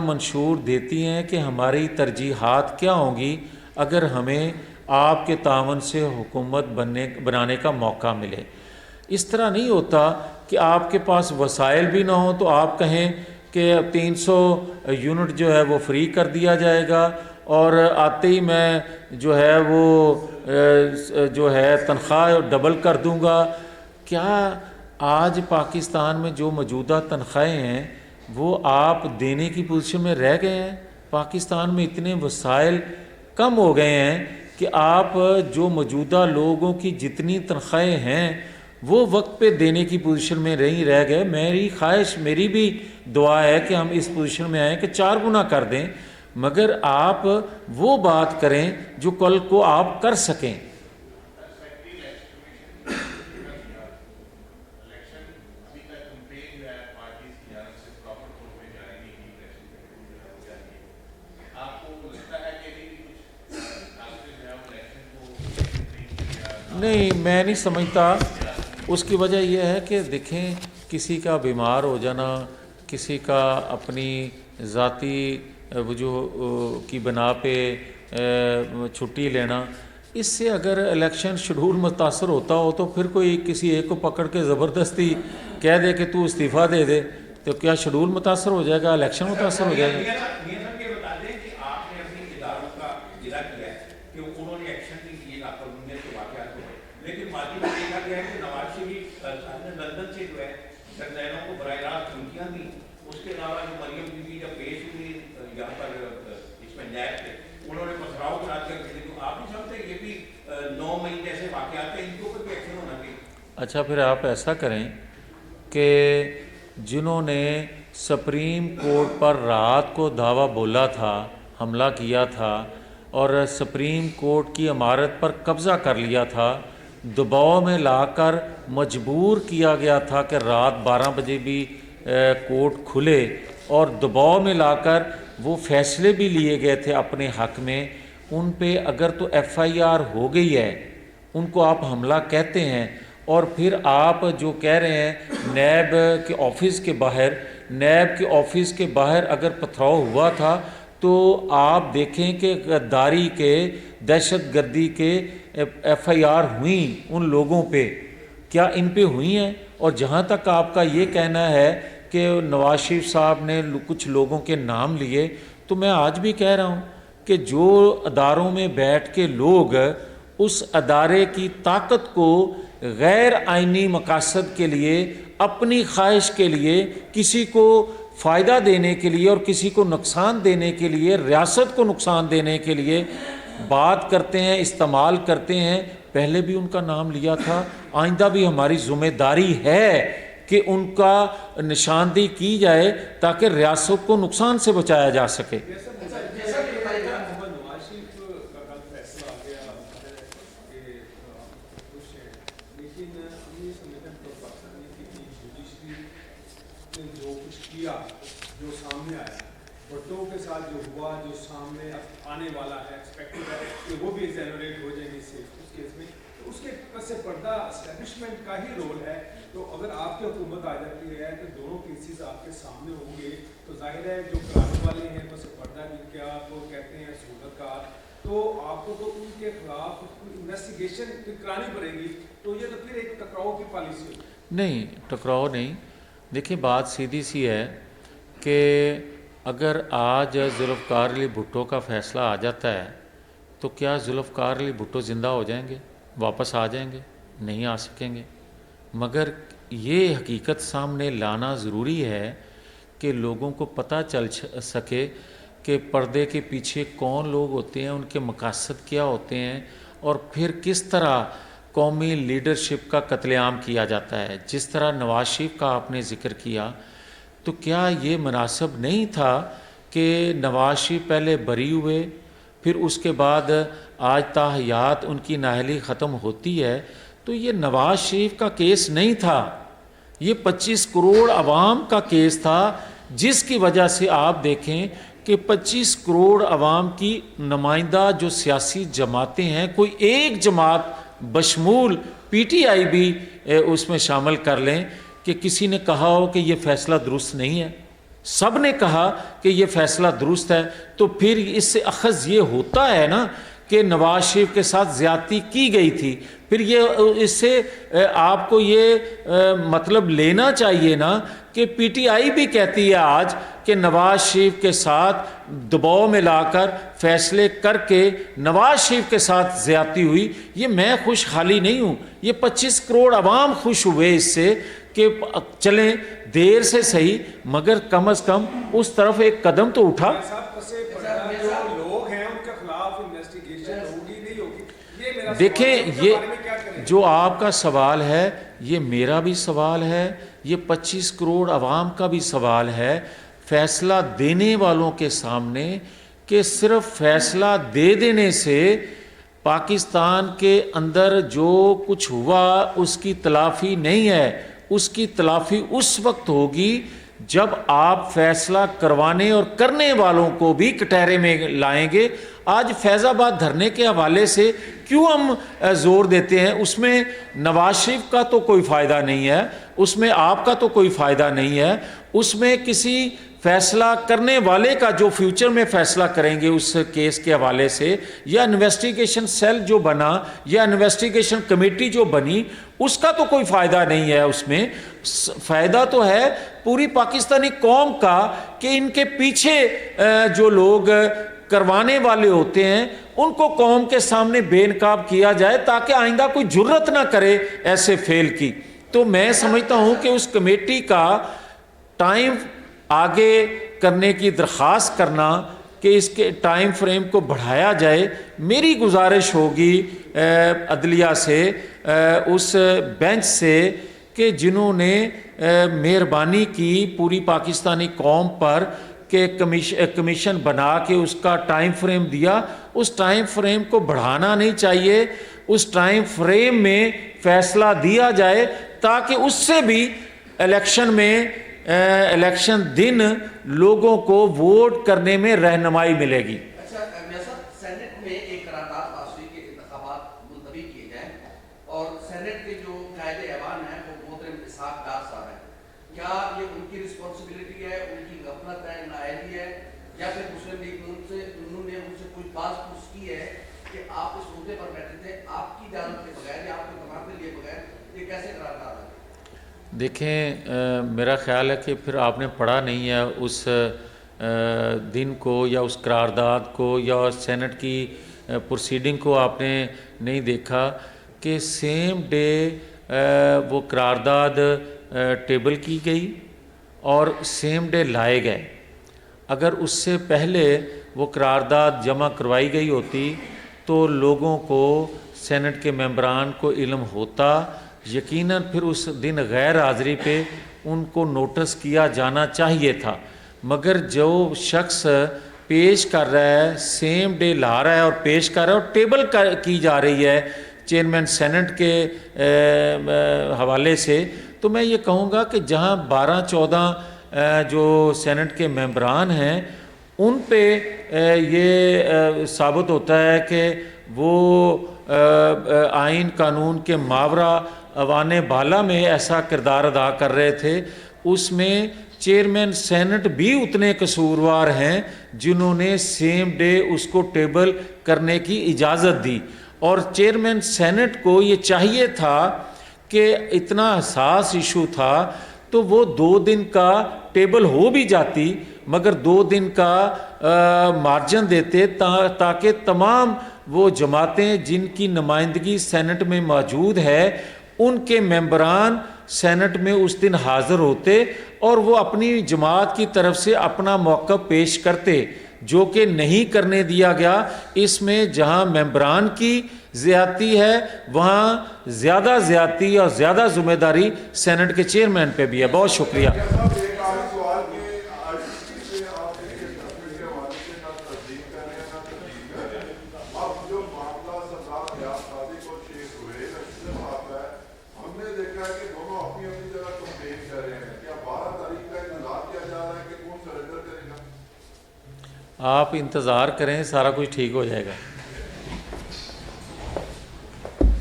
منشور دیتی ہیں کہ ہماری ترجیحات کیا ہوں گی اگر ہمیں آپ کے تعاون سے حکومت بنانے کا موقع ملے۔ اس طرح نہیں ہوتا کہ آپ کے پاس وسائل بھی نہ ہوں تو آپ کہیں کہ 300 یونٹ جو ہے وہ فری کر دیا جائے گا اور آتے ہی میں جو ہے وہ جو ہے تنخواہ ڈبل کر دوں گا۔ کیا آج پاکستان میں جو موجودہ تنخواہیں ہیں وہ آپ دینے کی پوزیشن میں رہ گئے ہیں؟ پاکستان میں اتنے وسائل کم ہو گئے ہیں کہ آپ جو موجودہ لوگوں کی جتنی تنخواہیں ہیں وہ وقت پہ دینے کی پوزیشن میں نہیں رہ گئے۔ میری خواہش، میری بھی دعا ہے کہ ہم اس پوزیشن میں آئیں کہ 4 گنا کر دیں، مگر آپ وہ بات کریں جو کل کو آپ کر سکیں۔ نہیں، میں نہیں سمجھتا۔ اس کی وجہ یہ ہے کہ دیکھیں، کسی کا بیمار ہو جانا، کسی کا اپنی ذاتی وجوہ کی بنا پہ چھٹی لینا، اس سے اگر الیکشن شیڈول متاثر ہوتا ہو تو پھر کوئی کسی ایک کو پکڑ کے زبردستی کہہ دے کہ تو استعفیٰ دے دے تو کیا شیڈول متاثر ہو جائے گا؟ الیکشن متاثر ہو جائے گا؟ اچھا، پھر آپ ایسا کریں کہ جنہوں نے سپریم کورٹ پر رات کو دعویٰ بولا تھا، حملہ کیا تھا اور سپریم کورٹ کی عمارت پر قبضہ کر لیا تھا، دباؤ میں لا کر مجبور کیا گیا تھا کہ رات 12 بجے بھی کورٹ کھلے، اور دباؤ میں لا کر وہ فیصلے بھی لیے گئے تھے اپنے حق میں، ان پہ اگر تو ایف آئی آر ہو گئی ہے، ان کو آپ حملہ کہتے ہیں، اور پھر آپ جو کہہ رہے ہیں نیب کے آفس کے باہر اگر پتھراؤ ہوا تھا تو آپ دیکھیں کہ غداری کے، دہشت گردی کے ایف آئی آر ہوئیں ان لوگوں پہ، کیا ان پہ ہوئی ہیں؟ اور جہاں تک آپ کا یہ کہنا ہے کہ نواز شریف صاحب نے کچھ لوگوں کے نام لیے، تو میں آج بھی کہہ رہا ہوں کہ جو اداروں میں بیٹھ کے لوگ اس ادارے کی طاقت کو غیر آئینی مقاصد کے لیے، اپنی خواہش کے لیے، کسی کو فائدہ دینے کے لیے اور کسی کو نقصان دینے کے لیے، ریاست کو نقصان دینے کے لیے بات کرتے ہیں، استعمال کرتے ہیں، پہلے بھی ان کا نام لیا تھا، آئندہ بھی ہماری ذمہ داری ہے کہ ان کا نشاندہی کی جائے تاکہ ریاست کو نقصان سے بچایا جا سکے۔ جو سامنے آیا بھٹو کے ساتھ جو ہوا، جو سامنے آنے والا ہے، ایکسپیکٹڈ ہے کہ وہ بھی ایگزینریٹ ہو جائیں گے اس کیس میں، تو اس کے پس پردہ اسٹیبلشمنٹ کا ہی رول ہے۔ تو اگر آپ کی حکومت آ جاتی ہے تو دونوں کیسز آپ کے سامنے ہوں گے، تو ظاہر ہے جو کرانے والے ہیں پس پردہ کیا آپ کو کہتے ہیں صورت کار، تو آپ کو تو ان کے خلاف انویسٹیگیشن کرانی پڑے گی، تو یہ تو پھر ایک ٹکراؤ کی پالیسی ہوگی۔ نہیں، ٹکراؤ نہیں۔ دیکھیں، بات سیدھی سی ہے کہ اگر آج ذوالفقار علی بھٹو کا فیصلہ آ جاتا ہے تو کیا ذوالفقار علی بھٹو زندہ ہو جائیں گے، واپس آ جائیں گے؟ نہیں آ سکیں گے۔ مگر یہ حقیقت سامنے لانا ضروری ہے کہ لوگوں کو پتہ چل سکے کہ پردے کے پیچھے کون لوگ ہوتے ہیں، ان کے مقاصد کیا ہوتے ہیں، اور پھر کس طرح قومی لیڈرشپ کا قتل عام کیا جاتا ہے۔ جس طرح نواز شریف کا آپ نے ذکر کیا، تو کیا یہ مناسب نہیں تھا کہ نواز شریف پہلے بری ہوئے، پھر اس کے بعد آج تا حیات ان کی نااہلی ختم ہوتی ہے؟ تو یہ نواز شریف کا کیس نہیں تھا، یہ 25 کروڑ عوام کا کیس تھا، جس کی وجہ سے آپ دیکھیں کہ 25 کروڑ عوام کی نمائندہ جو سیاسی جماعتیں ہیں، کوئی ایک جماعت بشمول پی ٹی آئی بھی اس میں شامل کر لیں کہ کسی نے کہا ہو کہ یہ فیصلہ درست نہیں ہے۔ سب نے کہا کہ یہ فیصلہ درست ہے، تو پھر اس سے اخذ یہ ہوتا ہے نا کہ نواز شریف کے ساتھ زیادتی کی گئی تھی، پھر یہ اس سے آپ کو یہ مطلب لینا چاہیے نا کہ پی ٹی آئی بھی کہتی ہے آج کہ نواز شریف کے ساتھ دباؤ میں لا کر فیصلے کر کے نواز شریف کے ساتھ زیادتی ہوئی۔ یہ میں خوش حالی نہیں ہوں، یہ 25 کروڑ عوام خوش ہوئے اس سے کہ چلیں دیر سے صحیح مگر کم از کم اس طرف ایک قدم تو اٹھا۔ جو لوگ ہیں ان کے خلاف انویسٹیگیشن ہوگی نہیں ہوگی، یہ میرا دیکھیں یہ جو آپ کا سوال ہے یہ میرا بھی سوال ہے، یہ 25 کروڑ عوام کا بھی سوال ہے، فیصلہ دینے والوں کے سامنے، کہ صرف فیصلہ دے دینے سے پاکستان کے اندر جو کچھ ہوا اس کی تلافی نہیں ہے، اس کی تلافی اس وقت ہوگی جب آپ فیصلہ کروانے اور کرنے والوں کو بھی کٹہرے میں لائیں گے۔ آج فیض آباد دھرنے کے حوالے سے کیوں ہم زور دیتے ہیں؟ اس میں نواز شریف کا تو کوئی فائدہ نہیں ہے، اس میں آپ کا تو کوئی فائدہ نہیں ہے، اس میں کسی فیصلہ کرنے والے کا جو فیوچر میں فیصلہ کریں گے اس کیس کے حوالے سے، یا انویسٹیگیشن سیل جو بنا یا انویسٹیگیشن کمیٹی جو بنی، اس کا تو کوئی فائدہ نہیں ہے۔ اس میں فائدہ تو ہے پوری پاکستانی قوم کا کہ ان کے پیچھے جو لوگ کروانے والے ہوتے ہیں ان کو قوم کے سامنے بے نقاب کیا جائے تاکہ آئندہ کوئی جرت نہ کرے ایسے فیل کی۔ تو میں سمجھتا ہوں کہ اس کمیٹی کا ٹائم آگے کرنے کی درخواست کرنا کہ اس کے ٹائم فریم کو بڑھایا جائے، میری گزارش ہوگی عدلیہ سے، اس بینچ سے کہ جنہوں نے مہربانی کی پوری پاکستانی قوم پر کہ کمیشن بنا کے اس کا ٹائم فریم دیا، اس ٹائم فریم کو بڑھانا نہیں چاہیے، اس ٹائم فریم میں فیصلہ دیا جائے تاکہ اس سے بھی الیکشن دن لوگوں کو ووٹ کرنے میں رہنمائی ملے گی۔ اچھا سینٹ میں ایک قرارداد پاس ہوئی کہ انتخابات ملتوی کیے جائیں، اور سینٹ کے جو قائد ایوان ہیں وہ محترم اسحاق ڈار صاحب ہیں، کیا یہ ان کی رسپانسبلٹی ہے، ان کی غفلت ہے، نااہلی ہے، یا پھر مسلم لیگ انہوں نے ان سے کوئی بات پوچھ کی ہے کہ آپ اس مدعے پر بیٹھے تھے، آپ کی اجازت کے بغیر یا آپ کے تمام لیے بغیر، یہ کیسے قرارداد ہے؟ دیکھیں میرا خیال ہے کہ پھر آپ نے پڑھا نہیں ہے اس دن کو یا اس قرارداد کو یا سینٹ کی پروسیڈنگ کو آپ نے نہیں دیکھا کہ سیم ڈے وہ قرارداد ٹیبل کی گئی اور سیم ڈے لائے گئے۔ اگر اس سے پہلے وہ قرارداد جمع کروائی گئی ہوتی تو لوگوں کو، سینٹ کے ممبران کو علم ہوتا، یقیناً پھر اس دن غیر حاضری پہ ان کو نوٹس کیا جانا چاہیے تھا، مگر جو شخص پیش کر رہا ہے سیم ڈے لا رہا ہے اور پیش کر رہا ہے اور ٹیبل کی جا رہی ہے چیئرمین سینٹ کے حوالے سے، تو میں یہ کہوں گا کہ جہاں 12-14 جو سینٹ کے ممبران ہیں ان پہ یہ ثابت ہوتا ہے کہ وہ آئین قانون کے ماورا اوان بالا میں ایسا کردار ادا کر رہے تھے، اس میں چیئرمین سینٹ بھی اتنے قصوروار ہیں جنہوں نے سیم ڈے اس کو ٹیبل کرنے کی اجازت دی، اور چیئرمین سینٹ کو یہ چاہیے تھا کہ اتنا حساس ایشو تھا تو وہ 2 دن کا ٹیبل ہو بھی جاتی مگر 2 دن کا مارجن دیتے تاکہ تمام وہ جماعتیں جن کی نمائندگی سینٹ میں موجود ہے ان کے ممبران سینٹ میں اس دن حاضر ہوتے اور وہ اپنی جماعت کی طرف سے اپنا موقف پیش کرتے، جو کہ نہیں کرنے دیا گیا۔ اس میں جہاں ممبران کی زیادتی ہے وہاں زیادہ زیادتی اور زیادہ ذمہ داری سینٹ کے چیئرمین پہ بھی ہے۔ بہت شکریہ۔ آپ انتظار کریں، سارا کچھ ٹھیک ہو جائے گا۔